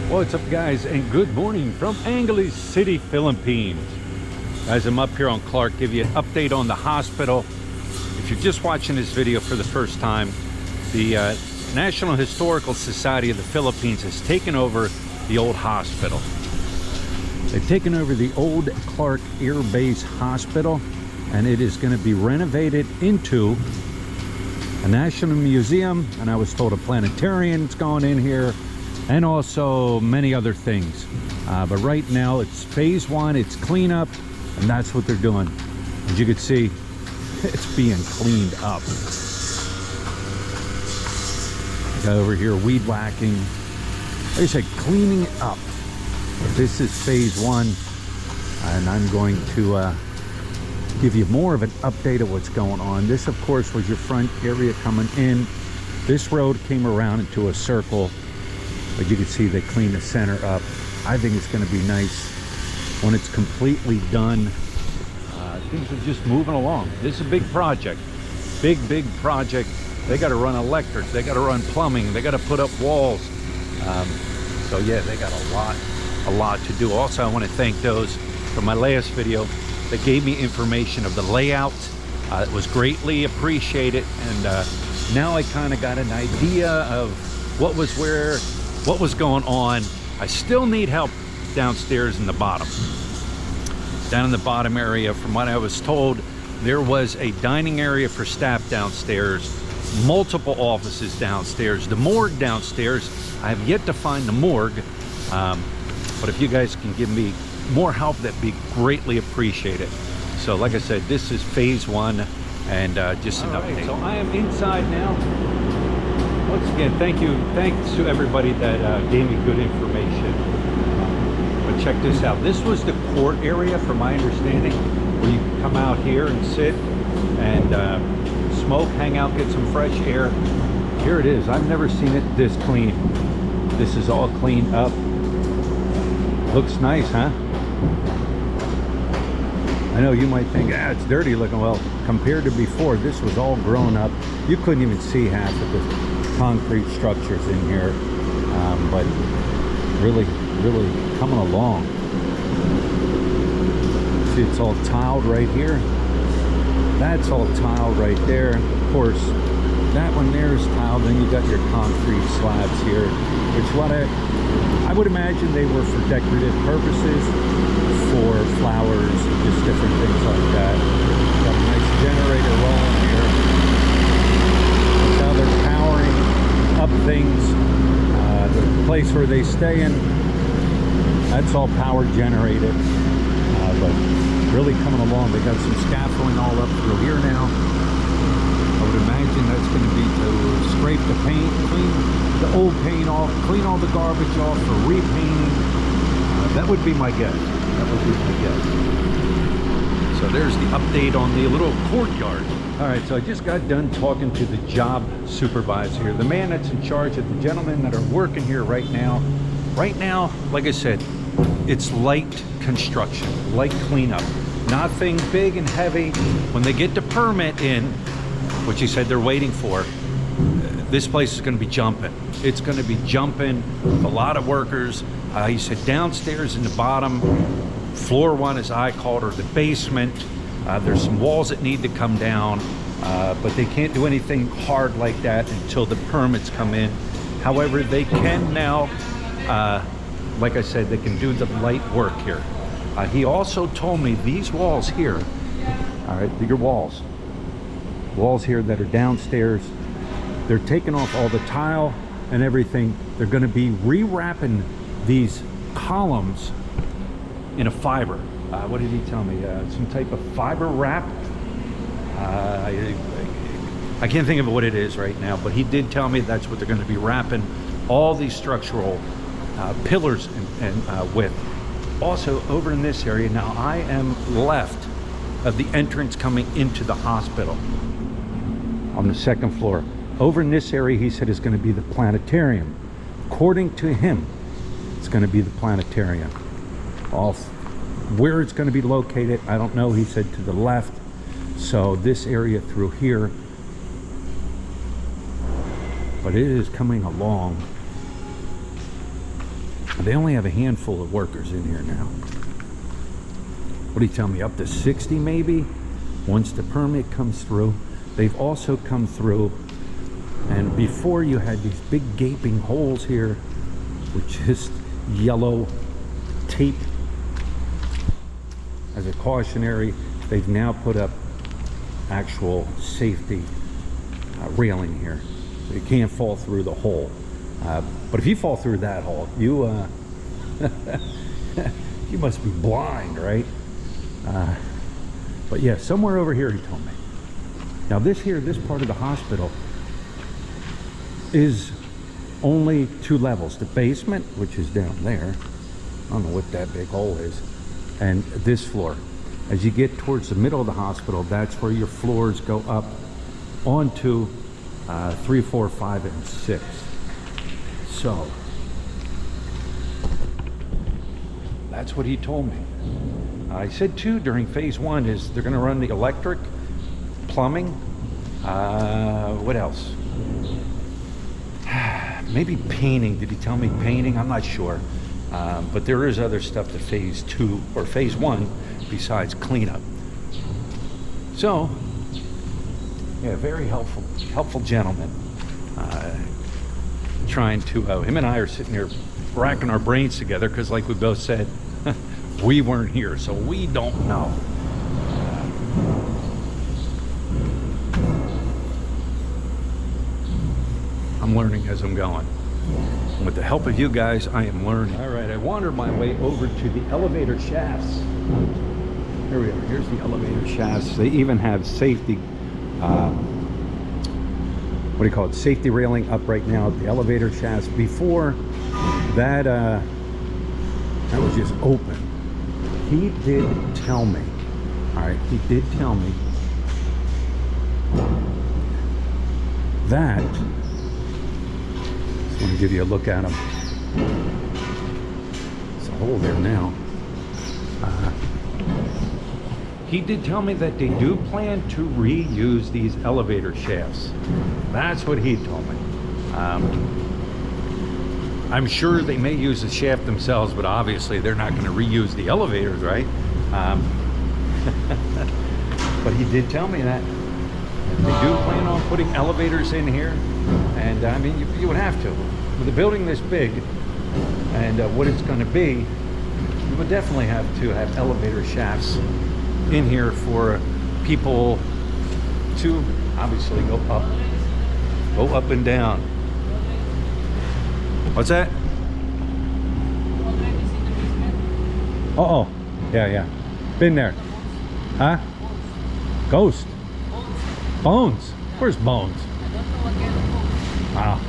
What's up, guys, and good morning from Angeles City, Philippines. Guys, I'm up here on Clark, give you an update on the hospital. If you're just watching this video for the first time, the National Historical Society of the Philippines has taken over the old hospital. They've taken over the old Clark Air Base Hospital, and it is going to be renovated into a national museum, and I was told a planetarium is going in here, and also many other things. But right now it's phase one, it's cleanup, and that's what they're doing. As you can see, it's being cleaned up. Got over here weed whacking. Like I said, cleaning it up. This is phase one, and I'm going to give you more of an update of what's going on. This, of course, was your front area coming in. This road came around into a circle, but you can see they cleaned the center up. I think it's going to be nice when it's completely done. Things are just moving along. This is a big project, big project. They got to run electric, they got to run plumbing, they got to put up walls. So yeah, they got a lot to do. Also, I want to thank those from my last video that gave me information of the layout. It was greatly appreciated, and now I kind of got an idea of what was where, what was going on. I still need help downstairs in the bottom. Down in the bottom area, from what I was told, there was a dining area for staff downstairs, multiple offices downstairs, the morgue downstairs. I have yet to find the morgue, but if you guys can give me more help, that'd be greatly appreciated. So like I said, this is phase one, and just an update. So I am inside now. Once again, thanks to everybody that gave me good information. But check this out. This was the court area, from my understanding, where you can come out here and sit and smoke, hang out, get some fresh air. Here it is. I've never seen it this clean. This is all cleaned up. Looks nice, huh? I know you might think, it's dirty looking. Well, compared to before, this was all grown up. You couldn't even see half of the concrete structures in here, but really coming along. See, it's all tiled right here. That's all tiled right there. Of course, that one there is tiled. Then you got your concrete slabs here, which what I would imagine they were for decorative purposes, for flowers, just different things like that. Got a nice generator rolling here. That's how they're powering up things. The place where they stay in, that's all power generated. But really coming along. They got some scaffolding all up through here now. I would imagine that's going to be to scrape the paint, clean the old paint off, clean all the garbage off for repainting. That would be my guess. That would be my guess. So there's the update on the little courtyard. All right, so I just got done talking to the job supervisor here, the man that's in charge of the gentlemen that are working here right now. Right now, like I said, it's light construction, light cleanup. Nothing big and heavy. When they get the permit in, which he said they're waiting for, this place is going to be jumping. It's going to be jumping with a lot of workers. He said downstairs in the bottom, floor one, as I called her, the basement, there's some walls that need to come down, but they can't do anything hard like that until the permits come in. However, they can now, like I said, they can do the light work here. He also told me these walls here, all right, your walls here that are downstairs, they're taking off all the tile and everything. They're going to be rewrapping these columns in a fiber. What did he tell me? Some type of fiber wrap. I can't think of what it is right now, but he did tell me that's what they're going to be wrapping all these structural pillars and with. Also, over in this area, now I am left of the entrance coming into the hospital on the second floor. Over in this area, he said, is going to be the planetarium. According to him, it's going to be the planetarium. Where it's going to be located, I don't know. He said to the left. So this area through here, but it is coming along. They only have a handful of workers in here now. What do you tell me? Up to 60 maybe? Once the permit comes through. They've also come through, and before you had these big gaping holes here with just yellow tape as a cautionary. They've now put up actual safety railing here, so you can't fall through the hole. But if you fall through that hole, you you must be blind, right? But yeah, somewhere over here, he told me. Now this part of the hospital is only 2 levels. The basement, which is down there, I don't know what that big hole is, and this floor. As you get towards the middle of the hospital, that's where your floors go up onto 3, 4, 5, and 6. So that's what he told me. I said too during phase 1 is they're going to run the electric, plumbing, what else? Maybe painting. Did he tell me painting? I'm not sure. But there is other stuff to phase 2 or phase 1 besides cleanup. So, yeah, very helpful gentleman. Trying to, him and I are sitting here racking our brains together because, like we both said, we weren't here, so we don't know. I'm learning as I'm going. With the help of you guys, I am learning. All right, I wandered my way over to the elevator shafts. Here we are. Here's the elevator shafts. They even have safety, what do you call it? Safety railing up right now at the elevator shafts. Before that, that was just open. He did tell me, all right, he did tell me that, just want to give you a look at them. There's a hole there now. He did tell me that they do plan to reuse these elevator shafts. That's what he told me. I'm sure they may use the shaft themselves, but obviously they're not going to reuse the elevators, right? But he did tell me that they do plan on putting elevators in here, and I mean, you would have to. With a building this big and what it's going to be, you would definitely have to have elevator shafts in here for people to obviously go up and down. What's that? Uh-oh. Yeah. Been there. Huh? Ghost. Bones. Where's Bones? Wow.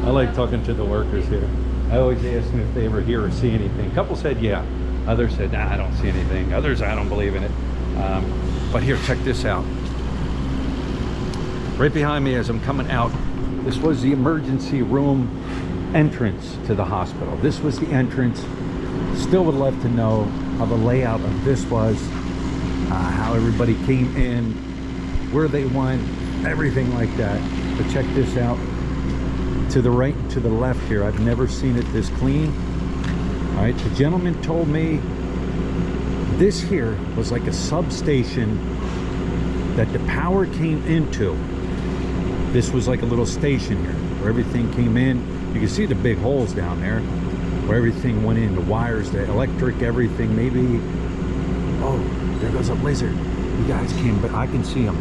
I like talking to the workers here. I always ask them if they ever hear or see anything. A couple said yeah. Others said, nah, I don't see anything. Others, I don't believe in it. But here, check this out. Right behind me as I'm coming out, this was the emergency room entrance to the hospital. This was the entrance. Still would love to know how the layout of this was, how everybody came in, where they went, everything like that. But check this out. To the right, to the left here, I've never seen it this clean. All right, the gentleman told me this here was like a substation that the power came into. This was like a little station here where everything came in. You can see the big holes down there where everything went in, the wires, the electric, everything. Maybe, oh, there goes a lizard. You guys can, but I can see him.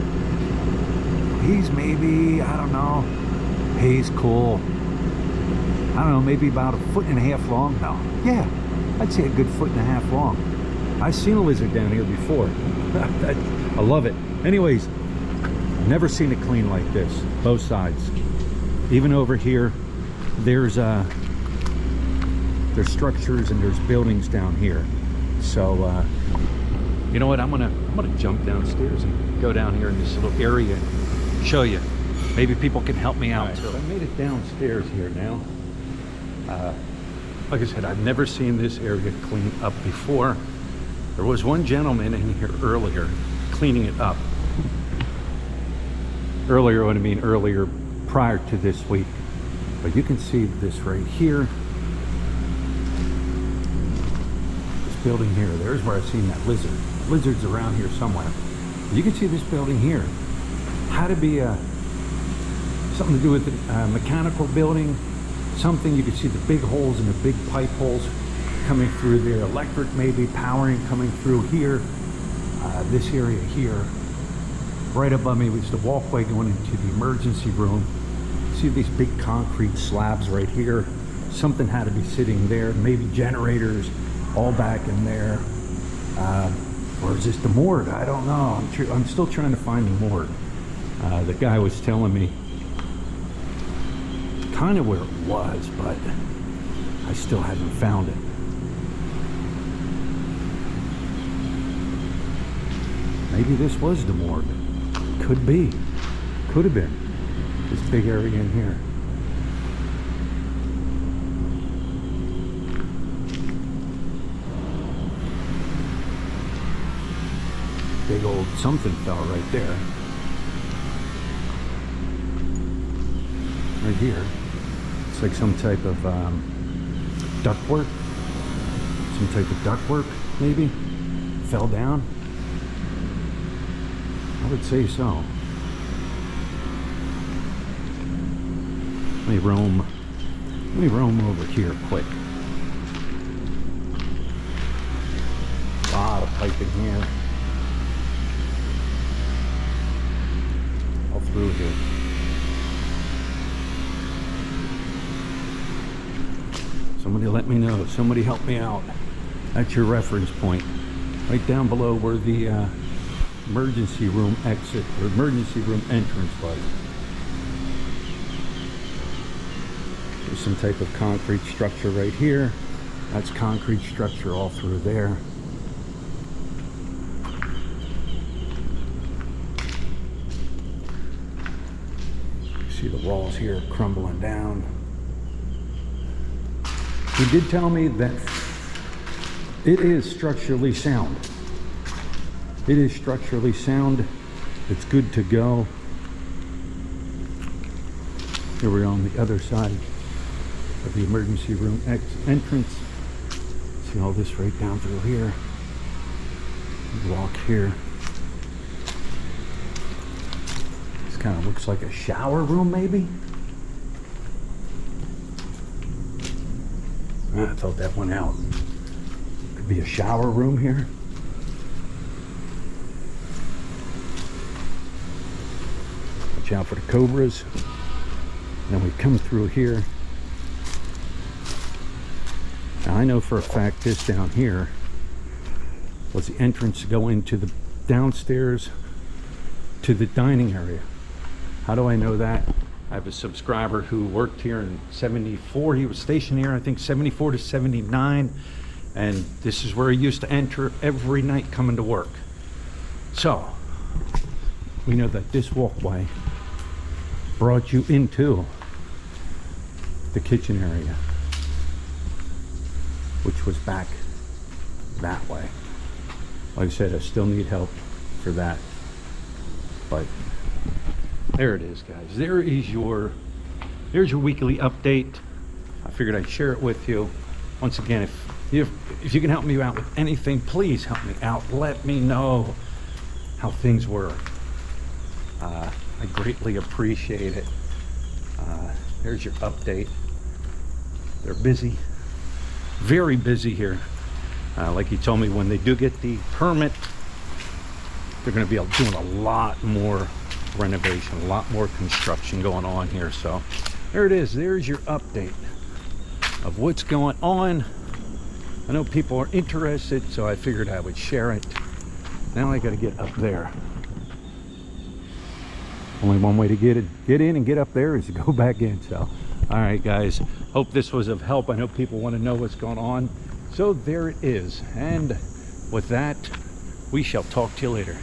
He's maybe, I don't know. He's cool. I don't know, maybe about 1.5 feet long. No, yeah, I'd say a good 1.5 feet long. I've seen a lizard down here before. I love it. Anyways, never seen it clean like this, both sides. Even over here, there's structures and there's buildings down here. So, you know what? I'm gonna jump downstairs and go down here in this little area and show you. Maybe people can help me out. Right, so I made it downstairs here now. Like I said, I've never seen this area cleaned up before. There was one gentleman in here earlier cleaning it up. Earlier, what I mean earlier, prior to this week. But you can see this right here. This building here, there's where I seen that lizard. Lizard's around here somewhere. You can see this building here. Had to be something to do with a mechanical building. Something, you can see the big holes and the big pipe holes coming through there. Electric maybe, powering coming through here. This area here. Right above me was the walkway going into the emergency room. See these big concrete slabs right here. Something had to be sitting there. Maybe generators all back in there. Or is this the morgue? I don't know. I'm still trying to find the morgue. The guy was telling me kind of where it was, but I still haven't found it. Maybe this was the morgue. Could be. Could have been. This big area in here. Big old something fell right there. Right here. It's like some type of ductwork. Some type of ductwork, maybe. Fell down. I would say so. Let me roam over here quick. A lot of piping here. All through here. Somebody let me know. Somebody help me out. That's your reference point. Right down below where the emergency room exit or emergency room entrance was. There's some type of concrete structure right here. That's concrete structure all through there. You see the walls here crumbling down. He did tell me that it is structurally sound. It is structurally sound. It's good to go. Here we're on the other side of the emergency room entrance. See all this right down through here. Walk here. This kind of looks like a shower room, maybe. I thought that went out. Could be a shower room here. Watch out for the cobras. Then we come through here. Now I know for a fact this down here was the entrance to go into the downstairs to the dining area. How do I know that? I have a subscriber who worked here in 74. He was stationed here, I think, 74 to 79. And this is where he used to enter every night coming to work. So, we know that this walkway brought you into the kitchen area, which was back that way. Like I said, I still need help for that. But there it is, guys. There's your weekly update. I figured I'd share it with you. Once again, if you can help me out with anything, please help me out. Let me know how things were. I greatly appreciate it. There's your update. They're busy, very busy here. Like he told me, when they do get the permit, they're going to be doing a lot more renovation, a lot more construction going on here. So there it is. There's your update of what's going on. I know people are interested, so I figured I would share it. Now I got to get up there. Only one way to get in and get up there is to go back in. So all right, guys, hope this was of help. I know people want to know what's going on, so there it is. And with that, we shall talk to you later.